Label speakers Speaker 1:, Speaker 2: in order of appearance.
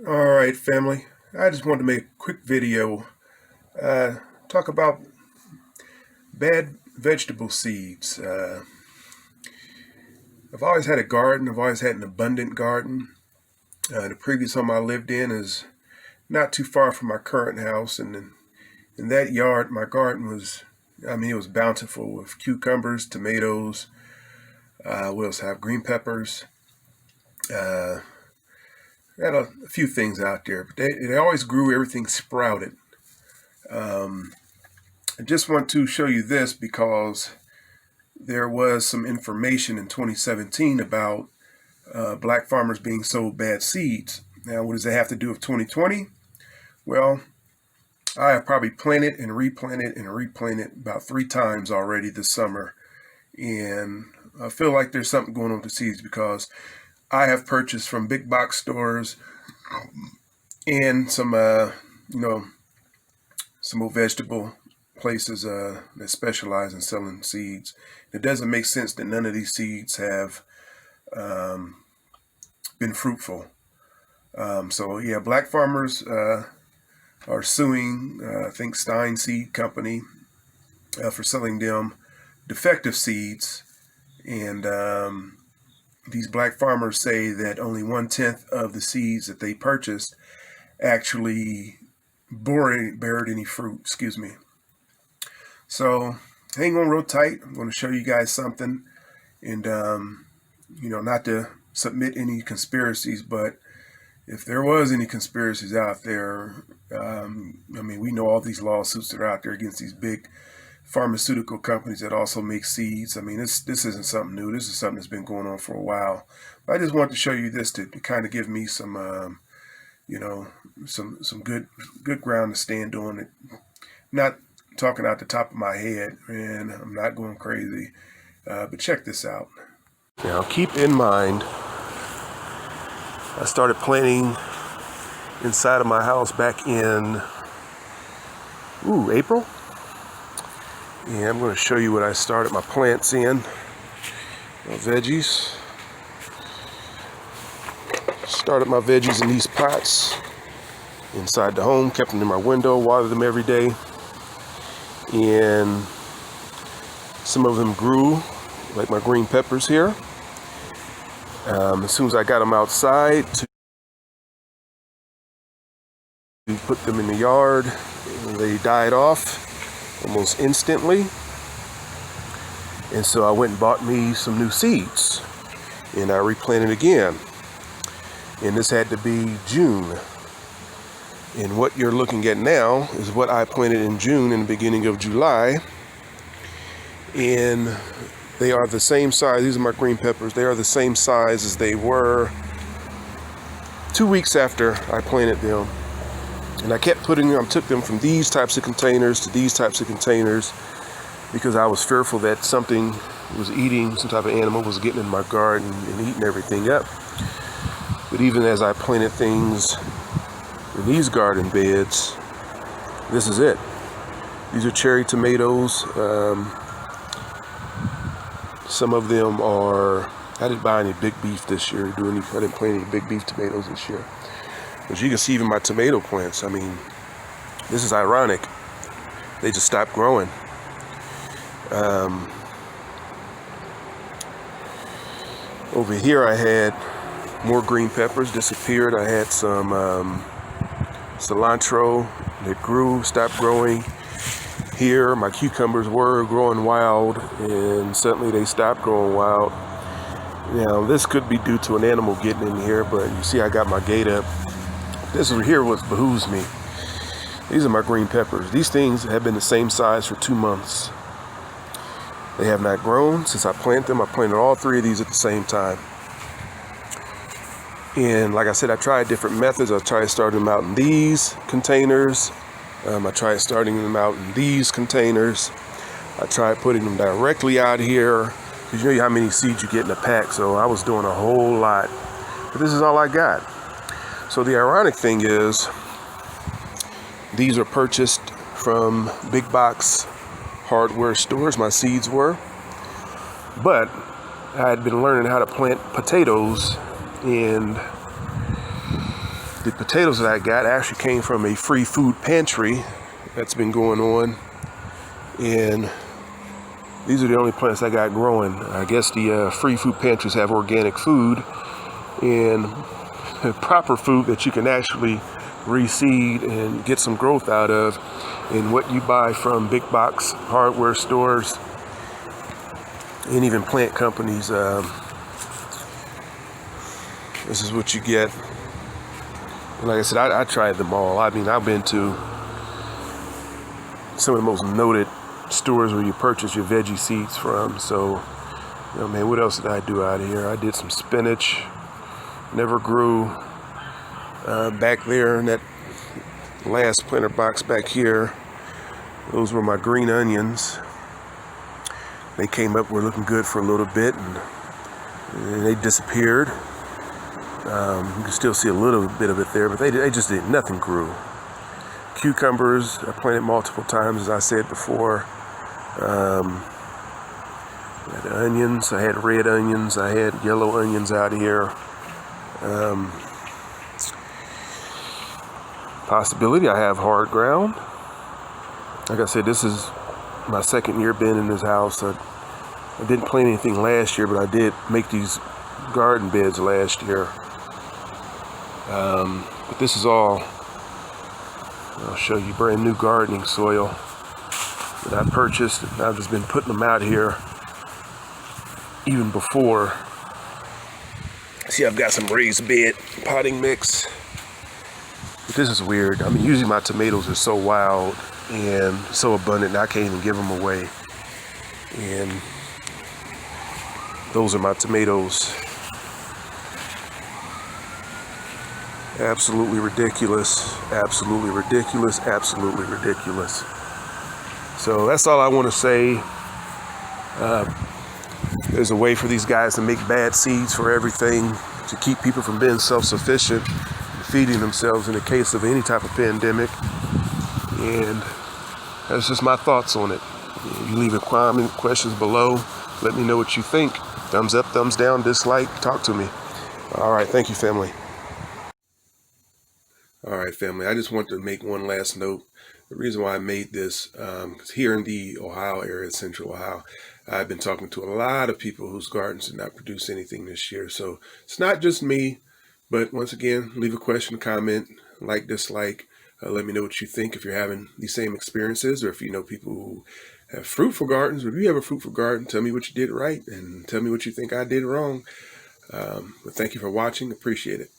Speaker 1: All right, family. I just wanted to make a quick video, talk about bad vegetable seeds. I've always had a garden. I've always had an abundant garden. The previous home I lived in is not too far from my current house, and in that yard, my garden was, it was bountiful with cucumbers, tomatoes. We also have green peppers. Uh, had a few things out there, but they always grew. Everything sprouted. I just want to show you this because there was some information in 2017 about black farmers being sold bad seeds. Now, what does that have to do with 2020? Well, I have probably planted and replanted about 3 times already this summer. And I feel like there's something going on with the seeds because I have purchased from big box stores and some more vegetable places that specialize in selling seeds. It doesn't make sense that none of these seeds have been fruitful. So yeah, black farmers are suing, I think Stein Seed Company, for selling them defective seeds. And these black farmers say that only 1/10 of the seeds that they purchased actually bared any fruit, excuse me. So hang on real tight. I'm going to show you guys something, and not to submit any conspiracies, but if there was any conspiracies out there, we know all these lawsuits that are out there against these big pharmaceutical companies that also make seeds. This isn't something new. This is something that's been going on for a while. But I just wanted to show you this to kind of give me some, some good ground to stand on. It, not talking out the top of my head, and I'm not going crazy. But check this out. Now, keep in mind, I started planting inside of my house back in April. And I'm going to show you what I started my plants in. My veggies. Started my veggies in these pots inside the home, kept them in my window, watered them every day. And some of them grew, like my green peppers here. As soon as I got them outside to put them in the yard, they died off almost instantly. And so I went and bought me some new seeds, and I replanted again. And this had to be June. And what you're looking at now is what I planted in June and the beginning of July. And they are the same size. These are my green peppers. They are the same size as they were 2 weeks after I planted them. And I kept putting them, took them from these types of containers to these types of containers because I was fearful that something was eating, some type of animal was getting in my garden and eating everything up. But even as I planted things in these garden beds, this is it. These are cherry tomatoes. Some of them are, I didn't buy any big beef this year. I didn't plant any big beef tomatoes this year. As you can see, even my tomato plants, this is ironic. They just stopped growing. Over here I had more green peppers disappeared. I had some cilantro that grew, stopped growing. Here my cucumbers were growing wild, and suddenly they stopped growing wild. Now this could be due to an animal getting in here, but you see I got my gate up. This is here what behooves me. These are my green peppers. These things have been the same size for 2 months. They have not grown since I planted them. I planted all 3 of these at the same time. And like I said, I tried different methods. I tried starting them out in these containers. I tried starting them out in these containers. I tried putting them directly out here, because you know how many seeds you get in a pack. So I was doing a whole lot, but this is all I got. So the ironic thing is, these are purchased from big box hardware stores, my seeds were. But I had been learning how to plant potatoes, and The potatoes that I got actually came from a free food pantry that's been going on, and these are the only plants I got growing. I guess the free food pantries have organic food and proper food that you can actually reseed and get some growth out of. And what you buy from big box hardware stores and even plant companies, this is what you get. And like I said, I tried them all. I mean, I've been to some of the most noted stores where you purchase your veggie seeds from. So, you know, man, what else did I do out here? I did some spinach, never grew. Back there in that last planter box back here, those were my green onions. They came up, were looking good for a little bit, and they disappeared. You can still see a little bit of it there, but they just did, nothing grew. Cucumbers, I planted multiple times, as I said before. I had onions, I had red onions, I had yellow onions out here. Possibility I have hard ground. Like I said, this is my second year being in this house. I didn't plant anything last year, but I did make these garden beds last year. But this is all, I'll show you, brand new gardening soil that I purchased. I've just been putting them out here even before. See, I've got some raised bed potting mix. But this is weird. I mean, usually my tomatoes are so wild and so abundant, I can't even give them away. And those are my tomatoes. Absolutely ridiculous, absolutely ridiculous, absolutely ridiculous. So that's all I want to say. There's a way for these guys to make bad seeds for everything, to keep people from being self-sufficient, feeding themselves in the case of any type of pandemic. And that's just my thoughts on it. You leave a comment, questions below. Let me know what you think. Thumbs up, thumbs down, dislike, talk to me. All right, thank you, family. All right, family, I just want to make one last note. The reason why I made this, because here in the Ohio area, central Ohio, I've been talking to a lot of people whose gardens did not produce anything this year. So it's not just me, but once again, leave a question, comment, like, dislike. Let me know what you think if you're having these same experiences, or if you know people who have fruitful gardens. If you have a fruitful garden, tell me what you did right and tell me what you think I did wrong. But thank you for watching. Appreciate it.